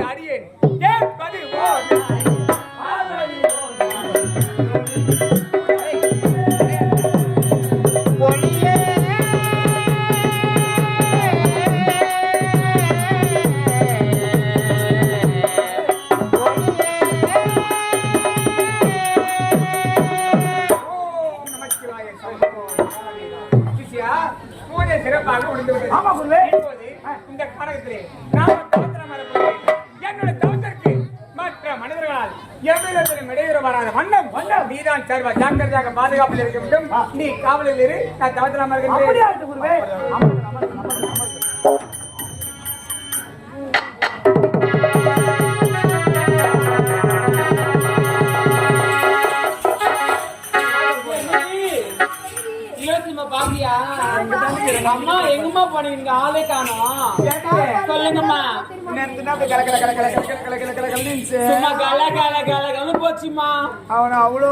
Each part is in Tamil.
அடியேன் கேட்பது சிறப்பாக இந்த காலகத்திலே என்னுடைய தவத்திற்கு மற்ற மனிதர்களால் எவ்விதத்திலும் இடையூறு வராத வண்ணம் நீதான் சர்வ ஜாக்கிரதையாக பாதுகாப்பில் இருக்க வேண்டும். நீ காவலில் இரு, நான் தவத்திலாம இருக்கின்றேன். அம்மா எங்கம்மா போனீங்க? ஆளே காணோம். சொல்லுங்கம்மா. சும்மா கல கல கல போச்சுமா. அவனை அவ்வளோ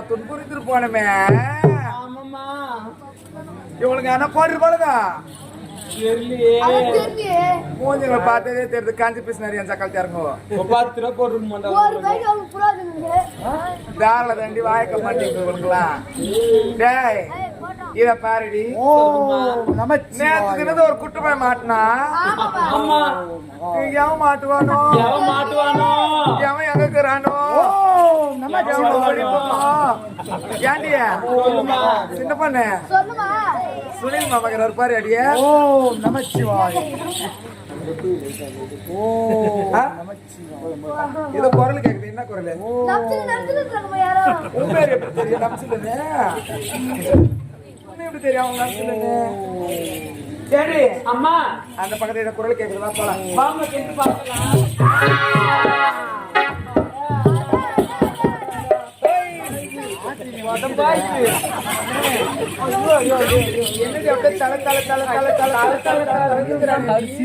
துன்புறுத்திட்டு போனமே. ஆமாம்மா. இவனுக்கு என்ன போட்டுருப்பாளுதா மூஞ்சிகளை பார்த்ததே தெரியுது. காஞ்சி பீஸ் நிறைய சக்கால் தரங்கோ 10 ரூபா போட்டு தாராள தண்டி வாய்க்க மாட்டேங்குதுலாம். டேய் இத பாருடி. நேத்து ஒரு குட்டுமை மாட்டினா எவன் மாட்டுவானோ எவன் எங்க இருக்கிறானோ ஏண்டிய சின்ன பண்ணு சுனில் மாமகர் இருப்பாரு அடிய. இது குரல் கேக்குது. என்ன குரல்? உன் பேர் எப்படி தெரியும்? நம்சிலன்னு எப்படி தெரியும்? அவங்க நம்சிலன்னு சரி அம்மா அந்த பக்கத்துல குரல் கேக்குதுலாம் போலாம். வாங்க கேட்டு பார்க்கலாம்.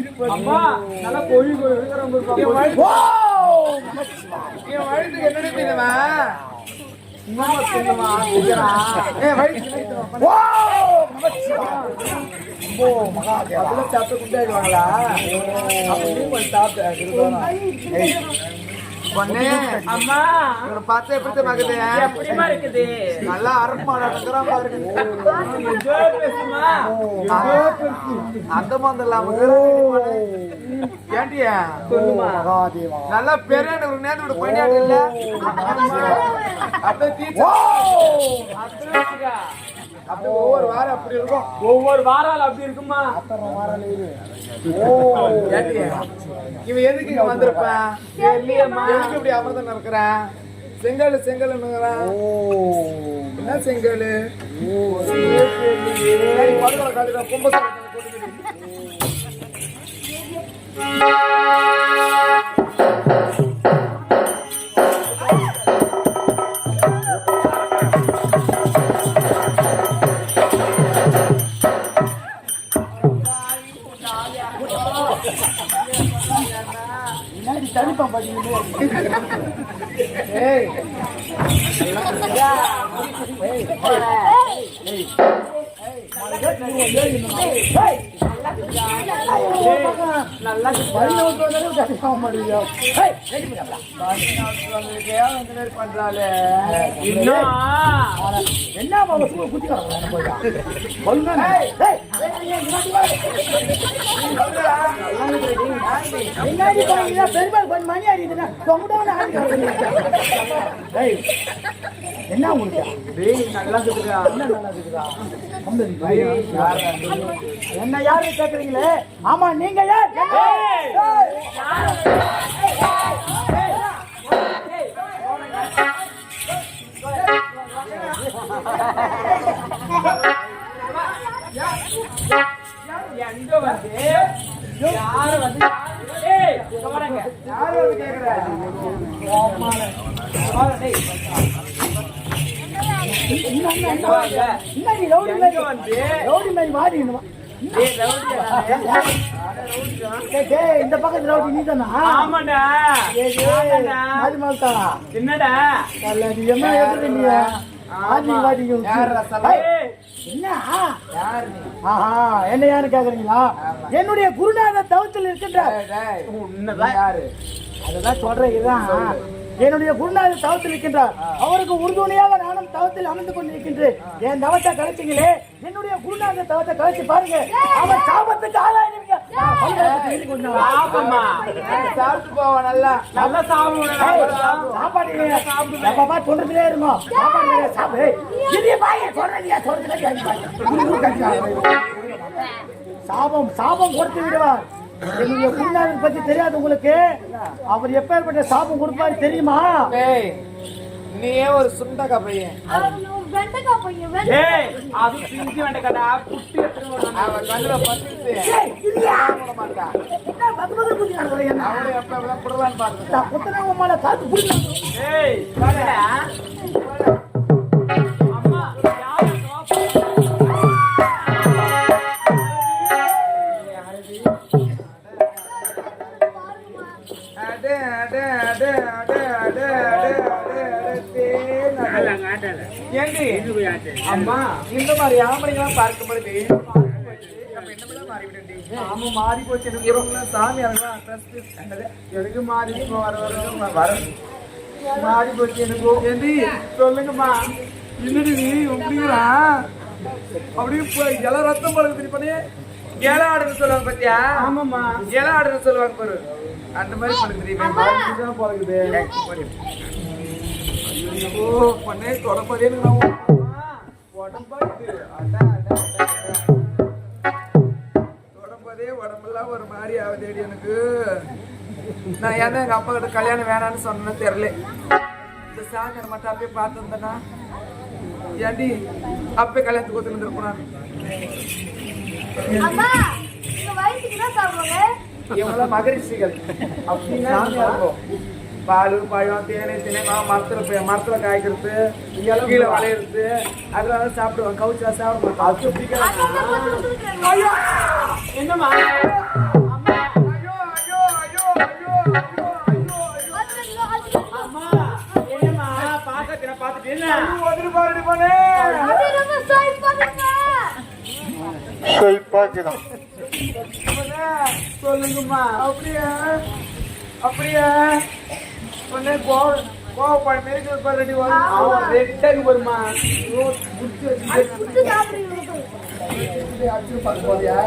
அம்மா பார்த்தா எப்படிமா இருக்குது? நல்லா அரண்மாடாங்கிறான் பாருங்க. அந்த மாதிரி ஏண்டியா நல்லா பெரிய நேரத்தோட பணியாடு இல்ல அப்படி ஒவ்வொரு வாரம் அப்படி இருக்கும். ஒவ்வொரு வாரம் அப்படி இருக்குமா? இவன் எதுக்கு இங்க வந்திருப்பான்? எதுக்கு இப்படி அமர்தான் இருக்கிறான்? செங்கல் செங்கல்னுங்கிறான். என்ன செங்கல்? கும்ப தனிப்பா நல்லா பண்றாளே. என்ன பெருமாள் மணி ஆடிதுன்னா என்ன உங்களுக்கு நல்லா இருக்குதா? நல்லா இருக்குதா? என்ன யாரு கேக்குறீங்களே? ஆமா நீங்க யார்? எங்க வந்து யாரு வந்து யாரு வந்து கேக்குற? இந்த பக்கத்துல ரவுடி நீ தானா? ஆமாடா. என்னடா என்னடா என்ன எழுதுறீங்க? ஆதிவாதிகள் யார்ரா சல்லா? ஏய், என்ன யார் நீ? ஆஹா என்ன யாரு கேக்குறீங்களா? என்னுடைய குருநாதர் தவத்தில் இருக்கின்றார். டேய், உன்னதான் நீ யாரு? அதுதான் சொல்றேன். இதுதான் என்னுடைய குருநாதர் தவத்தில் இருக்கின்றார். அவருக்கு உறுதுணையாக நானும் தவத்தில் அமர்ந்து கொண்டிருக்கின்றேன். என் தவத்தை கலைச்சிங்களே, என்னுடைய குருநாதர் தவத்தை கலைச்சு பாருங்க. அவர் சாபத்துக்கு ஆளாயிருவீங்க. ஆமாம்மா. சாப்பிட்டு போவா நல்லா. நல்ல சாப்பிடுவேன். சாப்பாடு இல்லையா? எப்பப்பா சொல்றதுலே இருக்கும். சாப்பாடு இல்லையா? சாப்பிடு. இது பாய் சொல்றீங்க சொல்றதுல சாபம் சாபம் கொடுத்து விடுவார். என்னுடைய குருநாதர் பத்தி தெரியாது உங்களுக்கு? அவர் எப்பேற்பட்ட சாபம் கொடுப்பாரு தெரியுமா? டேய், நீயே ஒரு சுண்டக்கா பையன். ஏய், அது பிஞ்சு வெண்டைக்காடா, குட்டி எடுத்துட்டு வரணும். அவன் கண்ணுல பட்டுச்சு. ஏய், இல்லையா? போட மாட்டான். என்ன பத்து குத்தி நடக்குறீங்க? அவனை எப்ப புடலான்னு பாருங்க. நான் குத்தனவங்க மேல காத்து புடிச்சு ஏய், வாடா. அம்மா, யாரு அடே அடே அடே அடே அடே அடே அடே அடே தேன் அடே. ஏண்டி? அம்மா, இந்த மாதிரி ஆம்பளைங்களாம் பார்க்கும் பொழுது நம்ம என்னமெல்லாம் மாறிவிட்டேன்டி. ஆமா மாறி போச்சு எனக்கு. இவங்களாம் சாமியாரெல்லாம் trust எதுக்கு மாறி இப்போ வர மாறி போச்சு எனக்கு. ஏண்டி சொல்லுங்கம்மா. என்னடி நீ எப்படிங்களா அப்படியே போய் இல ரத்தம் பழகு திருப்பி இல ஆடுன்னு சொல்லுவாங்க பத்தியா? ஆமாம்மா. இல ஆடுன்னு சொல்லுவாங்க பாரு, அந்த மாதிரி பழகு தெரியுமே பழகுது. ஐயோ பண்ணே தொடப்பதே தொடப்பதே உடம்பெல்லாம் ஒரு மாதிரி ஆகுதேடி எனக்கு. நான் ஏன்னா எங்க அப்பா கிட்ட கல்யாணம் வேணான்னு சொன்னேன்னு தெரியல. இந்த சாமியார் மட்டும் அப்படியே பார்த்துருந்தேன்னா ஏண்டி அப்பே கல்யாணத்துக்கு ஒத்துருந்துருப்பேன். இவங்களாம் மகரிஷிகள் அப்படின்னா சாமியா இருக்கும். பால் பழம் தேனை தினை மரத்துல காய்க்கிறது கீழே வளையிறது அதெல்லாம் சாப்பிடுவாங்க. கவுச்சா சாப்பிட மாட்டோம். என்னம்மா? அம்மா, ஐயோ ஐயோ ஐயோ ஐயோ ஐயோ ஐயோ அம்மா, என்னம்மா? பாத்துட்டு என்ன? ஒதுரு பாருடி போனே. சொல்லுங்கம்மா. அப்படியா அப்படியா உடனே கோவப்பழம் மெரிக்கல் பாருடி அவன் ரெட்டடி வருமா? அடிச்சு பார்க்க போறியா?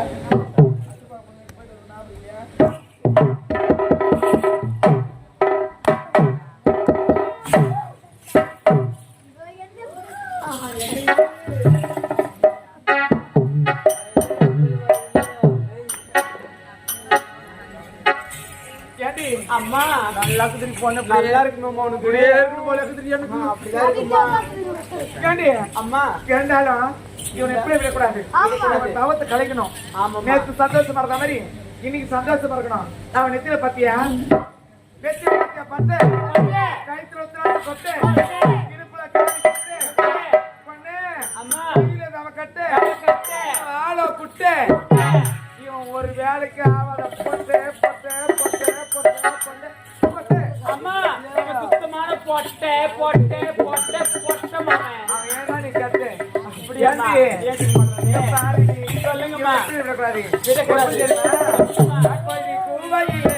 ஏண்டி அம்மா, நல்லா குதிரி போன நல்லா இருக்குமாம்மா உனக்கு? இப்படியே இருக்கு போல குதிரி எனக்கு. அப்படிதான் இருக்குமா? ஏண்டி அம்மா, கேண்டாலும் இவனை எப்படி விடக்கூடாது. அவன் தவத்தை கலைக்கணும். ஆமாம்மா. நேற்று சந்தோஷமா இருந்த மாதிரி இன்னைக்கு சந்தோஷமா இருக்கணும். அவன் நெத்தியில பத்தியா நெத்தியில பத்தியா பத்து கைத்துல ஒத்துறாங்க கொட்டு இடுப்புல காடி கொட்டு பொண்ணு அம்மா, கையில அவன் கட்டு ஆளோ குட்டு. இவன் ஒரு வேலைக்கு ஆவாத பொட்டு பொட்டு பொட்டு பொட்டு பொட்டு பொட்டு. அம்மா, இவன் சுத்தமான பொட்டை பொட்டை பொட்டை பொட்டை மாமன். அவன் ஏன்னா நீ கட்டு அப்படியாம்மா? ஏண்டி? ஏண்டி பண்றீங்க? பாரு நீ. சொல்லுங்கம்மா. எப்படி விடக்கூடாது. விடக்கூடாது. அப்ப நீ குருவாயிலே.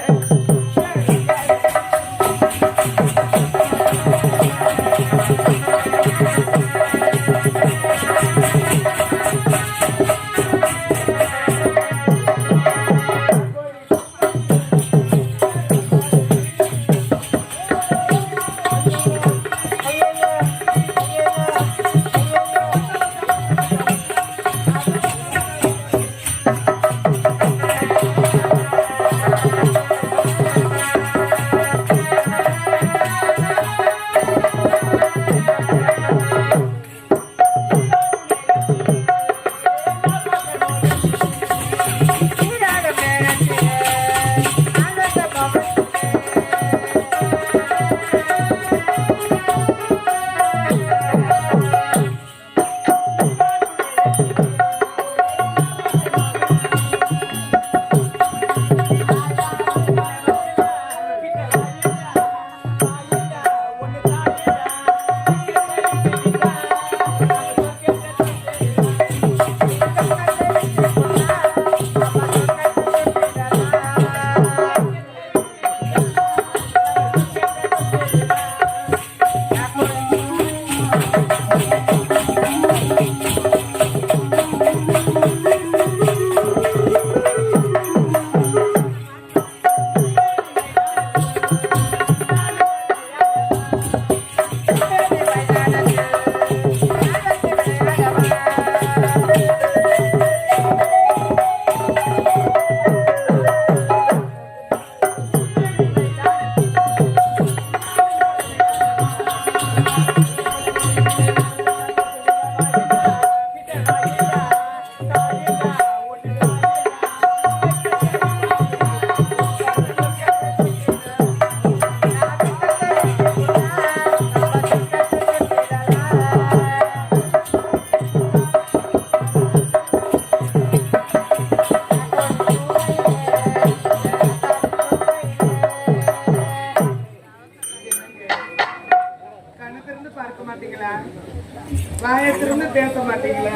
வாயத்திலிருந்து பேச மாட்டீங்களா?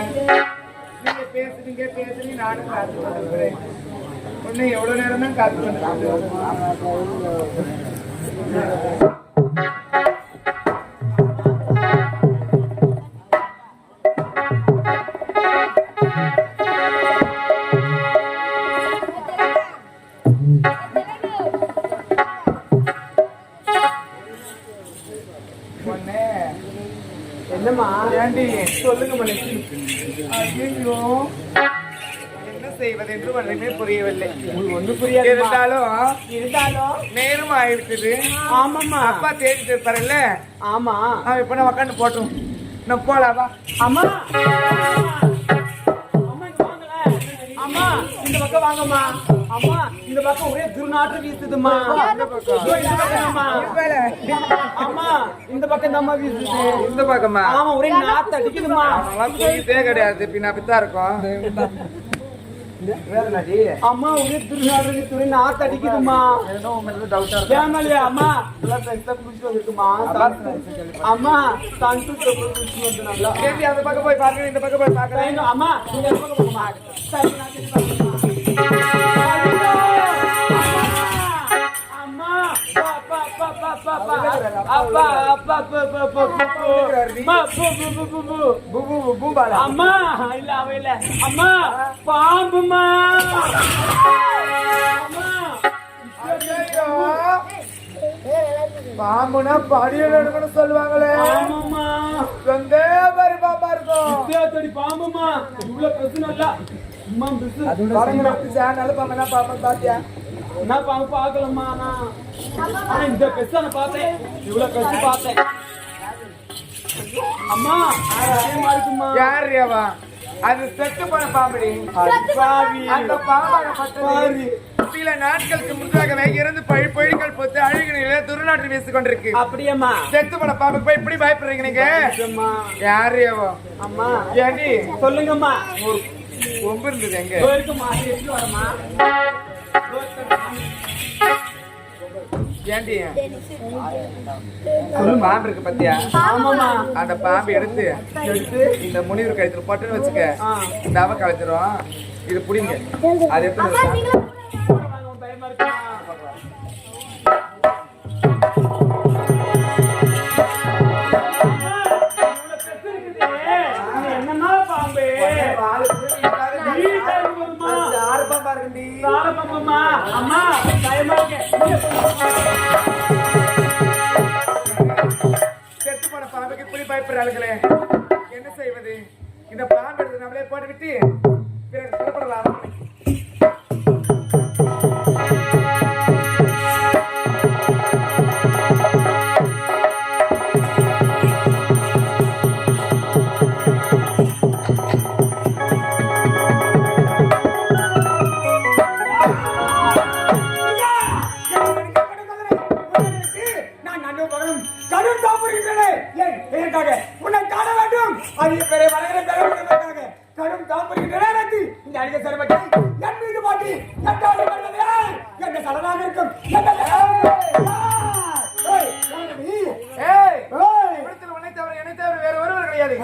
நீங்க பேசுறீங்க நானும் காத்து கொண்டிருக்கிறேன். உன்னை எவ்வளவு நேரம் தான் காத்து கொண்டிருக்கிறேன். என்னம்மா ஏண்டி சொல்லுங்க மணி. ஐயோ என்ன செய்வது என்று ஒன்றுமே புரியவில்லை. ஒண்ணு புரியாது இருந்தாலும் நேரம் ஆயிடுச்சு. ஆமாம்மா. அப்பா தேடிட்டு இருப்பாருல்ல. ஆமா அவன் இப்ப நான் உட்காந்து போட்டோம். நான் போலாவா? அம்மா அம்மா இந்த பக்கம் வாங்கம்மா. அம்மா இந்த பக்கம் ஒரே துர்நாற்றம் வீசுதும்மா. அம்மா இந்த பக்கம் தான் வீசுது. இந்த பக்கமா? ஆமா ஒரே நாத்து அடிக்குதுமா. புரியுதே கிடையாது. பின்ன அப்படித்தான் இருக்கும். அம்மா ஒரே துர்நாற்றம் ஒரே நாத்து அடிக்குதுமா. ஏமாலியா அம்மா குடிச்சு வந்துருக்குமா. அம்மா சந்தோஷத்தை குடிச்சு வந்து நல்லா. அந்த பக்கம் போய் பாக்குறேன், இந்த பக்கம் போய் பாக்குறேன். அம்மா நீங்க இந்த பக்கம் போகுமா. அம்மா இல்ல அவ இல்ல அம்மா பாம்புமா. பாம்புனா படியில எடுக்கணும் சொல்லுவாங்களே. ஆமாம்மா மாதிரி பாம்பா இருக்கும். பாம்புமா இவ்வளவு பிரச்சனை இல்ல. அம்மா பாம்பு பாத்தியா? நான் பாம்பு பாக்கலம்மா. ஆனா இந்த பெருசான பார்த்தேன், இவ்வளவு பெருசு பார்த்தேன். அம்மா பயமா இருக்குமா. யாரு அது செத்து போன பாம்படி. அந்த பாம்பு சில நாட்களுக்கு முன்பாகவே இருந்து பழிகள் பொத்து அழுகு நிலையில துர்நாற்றம் வீசிக் கொண்டிருக்கு. அப்படியேம்மா. செத்து போன பாம்புக்கு போய் இப்படி பயப்படுறீங்க நீங்க? யாரு அம்மா ஏண்டி சொல்லுங்கம்மா. ஒரு கொம்பு இருந்தது எங்க இருக்குமா? வரமா ஏண்டி பாம்பு இருக்கு பத்தியா? ஆமாமா. அந்த பாம்பு எடுத்து இந்த முனிவர் கழுத்துல போட்டுன்னு வச்சுக்க. தவ கழிச்சிரும். இது புடிங்க. அது எடுத்து பயமா இருக்குமா. என்னன்னா பாம்பு அம்மா பயமா இருக்கு. செத்து போன பாம்புக்கு இப்படி பயப்படுறாளுங்களே, என்ன செய்வது? இந்த பாம்பு எடுத்து நம்மளே போட்டு விட்டு பிறகு புறப்படலாம். உன்னை காண வேண்டும். அதிக பேரை வளர்கிற பெறப்படுவதற்காக கடும் தாம்பரிக்கின்ற இந்த அடிக்க சரபட்டை என் மீது மாட்டி என்ன சடனாக இருக்கும். என்னை தவிர வேற ஒருவர் கிடையாது.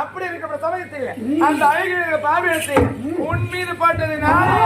அப்படி இருக்கிற சமயத்தில் அந்த அழகிய பாம்பு எடுத்து உன் மீது போட்டது நானே.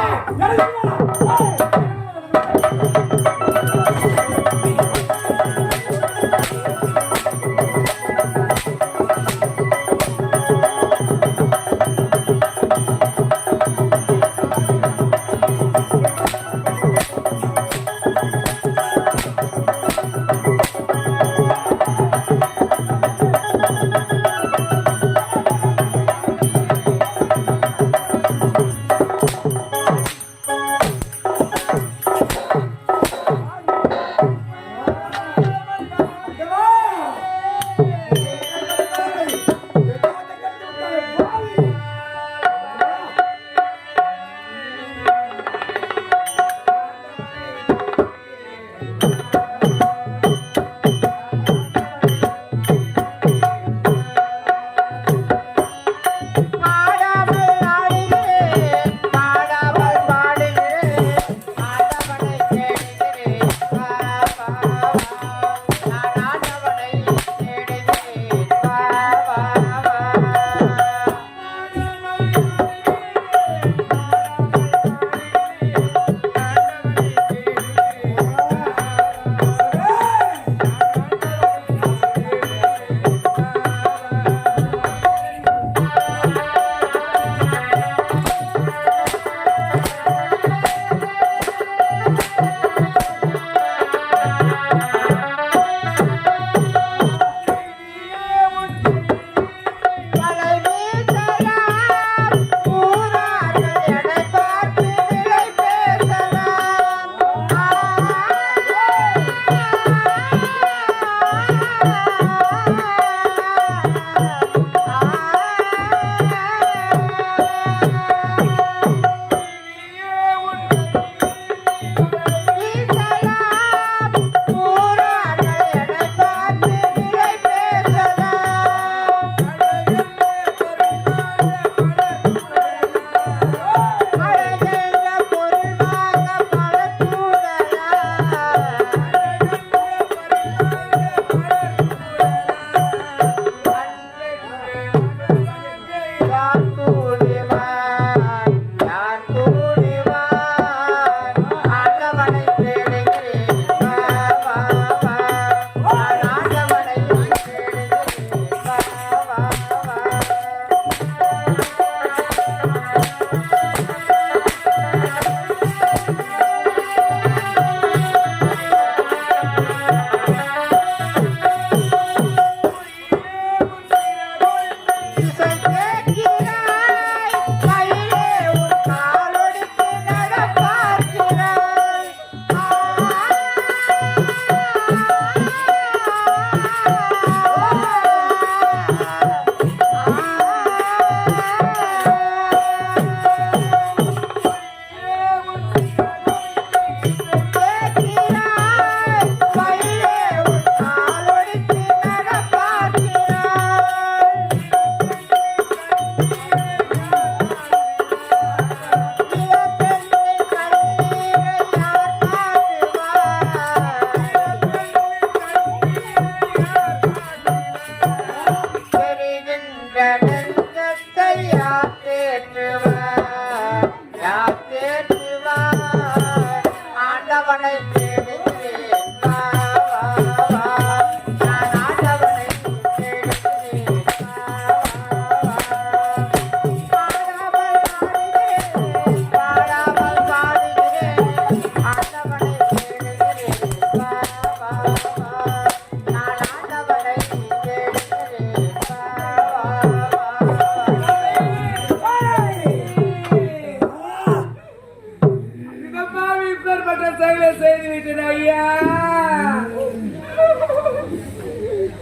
செய்து விட்டேன் ஐயா.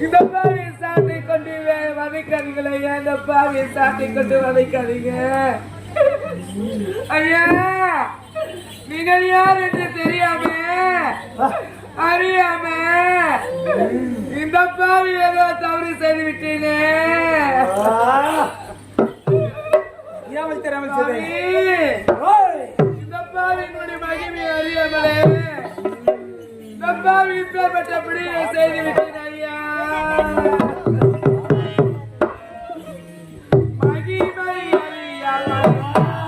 இந்த பாவியை சாட்டை கொண்டு வதைக்காதீங்க ஐயா. இந்த பாவியை சாட்டை கொண்டு வதைக்காதீங்க ஐயா. நீங்கள் யார் என்று தெரியாம அறியாம இந்த பாவி ஏதோ தவறு செய்து விட்டேனே. இந்த பாவியினுடைய மகிமை அறியாமலே இந்த பாவி பெற்றபடி செய்து விட்டேன் ஐயா. மகிமை அறியாமல்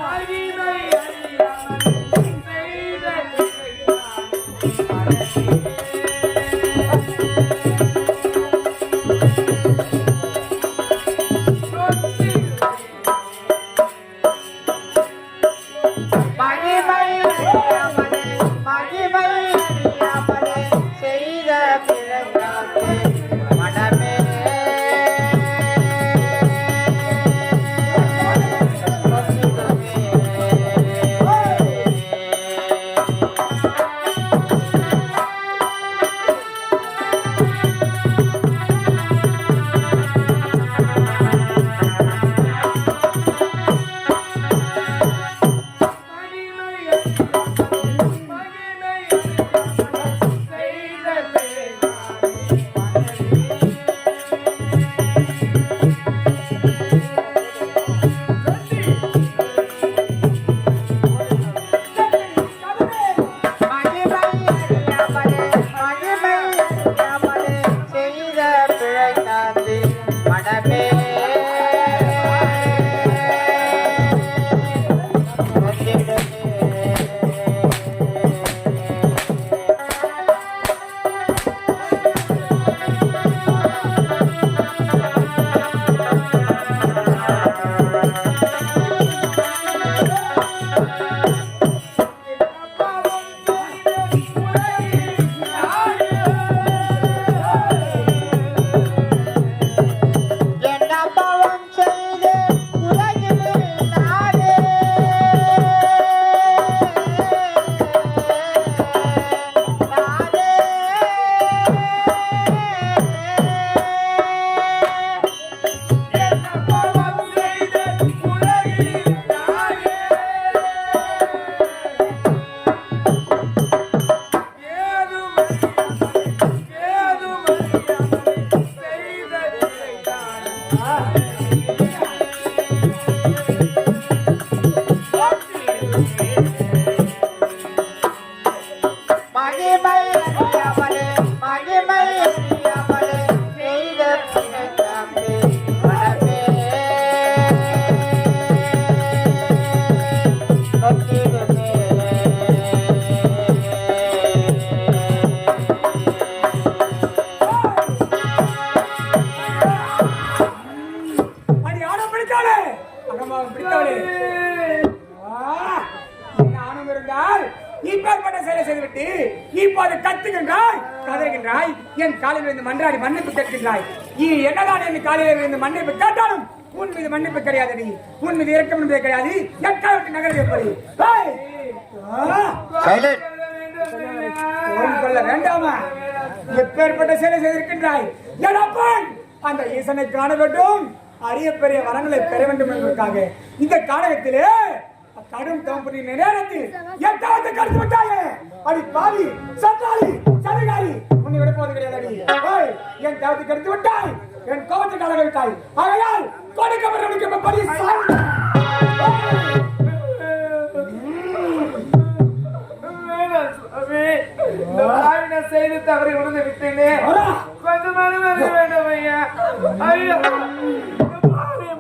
மகிமை அறியாமல் செய்த இப்போது கத்துகின்றாய், கதறுகின்றாய், என் காலில் இருந்து மன்றாடி மன்னிப்பு கேட்கின்றாய். என்னதான் என் காலில் இருந்து மன்னிப்பு கேட்டாலும் உன் மீது மன்னிப்பு கிடையாது, உன் மீது இரக்கம் என்பதே கிடையாது. எக்காலத்து நகரம் எப்படி கொள்ள வேண்டாமா? எப்பேற்பட்ட செயலை செய்திருக்கின்றாய்? அந்த ஈசனை காண வேண்டும், அரிய பெரிய வரங்களை பெற வேண்டும் என்பதற்காக இந்த காலகத்திலே கடும் தம்பதி நேரத்தில் எட்டாவது கடித்து விட்டாயே. அடி பாவி, சத்தாளி, சதிகாரி, உன்னை விடப்போது கிடையாது. என் தவத்தை கடித்து விட்டாய், என் கோபத்தை கலக விட்டாய். ஆகையால் கொடுக்கப்பட்ட படி செய்து தவறி உணர்ந்து விட்டேனே. கொஞ்சம் மனது வேண்டும் ஐயா. ஐயா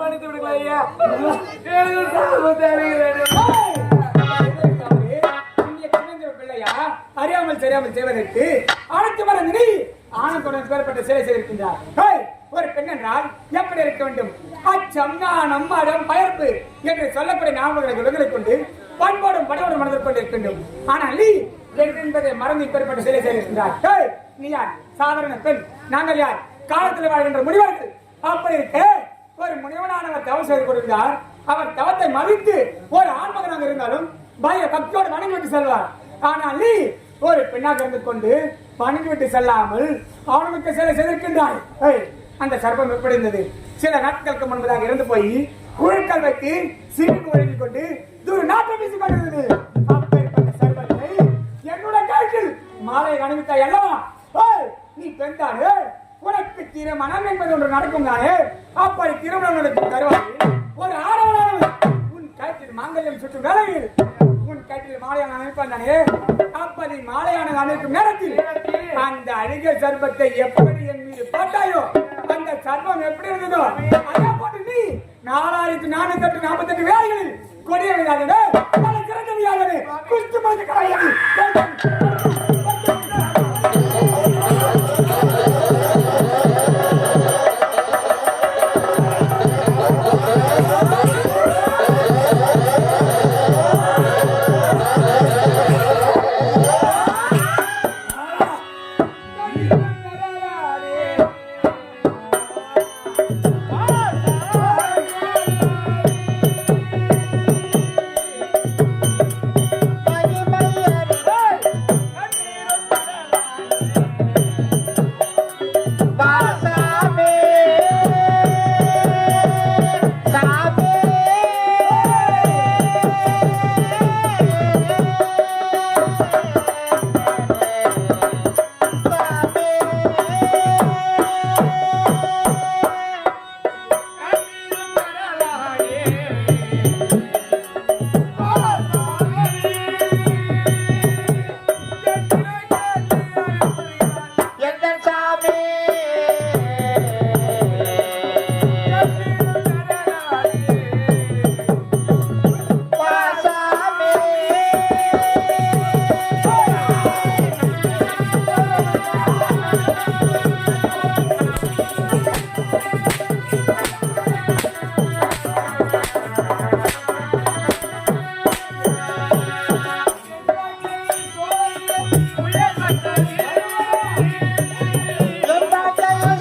மன்னித்து விடுங்க ஐயா. அறியாமல் தெரியாமல் செய்வதற்கு அனைத்து மர நினை ஆனந்துடன் பெறப்பட்ட சேவை செய்திருக்கின்றார். ஒரு பெண் என்றால் எப்படி இருக்க வேண்டும்? அச்சம், நாணம், மடம், பயர்ப்பு என்று சொல்லக்கூடிய நாமங்களை விலகலை கொண்டு பண்போடும் படவோடும் மனதில் கொண்டு இருக்க வேண்டும். ஆனால் நீ என்பதை மறந்து பெறப்பட்ட சேவை செய்திருக்கின்றார். நீ யார்? சாதாரண பெண். நாங்கள் யார்? காலத்தில் வாழ்கின்ற முனிவர்கள். அப்படி இருக்க ஒரு முனிவனானவர் தவம் செய்து கொடுக்கிறார். அவர் தவத்தை மதித்து ஒரு ஆண்மகனாக இருந்தாலும் பய பக்தியோடு வணங்கி விட்டு செல்வார். ஆனால் நீ ஒரு பெண்ணாக இருந்து கொண்டு வணங்கி விட்டு செல்லாமல் அவனுக்கு சில செய்திருக்கின்றாய். அந்த சர்ப்பம் எப்படி இருந்தது? சில நாட்களுக்கு முன்பதாக இறந்து போய் குழுக்கள் வைத்து சிறுக்கு ஒழுங்கிக் கொண்டு தூர நாட்டை வீசிக் கொண்டிருந்தது. அப்பேற்பட்ட சர்ப்பத்தை என்னுடைய கையில் மாலை அணிவித்தாய் அல்லவா? நீ பெண்தானே, உனக்கு திருமணம் என்பது ஒன்று நடக்கும் தானே. அப்படி திருமணம் தருவாய். ஒரு ஆடவனானவன் உன் கழுத்தில் மாங்கல்யம் சுற்றும் வேளையில் உன் கழுத்தில் மாலையான அணிவிப்பான் தானே. அப்படி மாலையான அணிவிக்கும் நேரத்தில் அந்த அழகிய சர்ப்பத்தை எப்படி என் மீது போட்டாயோ அந்த சர்ப்பம் எப்படி இருந்ததோ அதே போட்டு நீ 4448 வேலைகளில் கொடிய விளையாடுது பல திறக்க விளையாடுது குஸ்து மாதிரி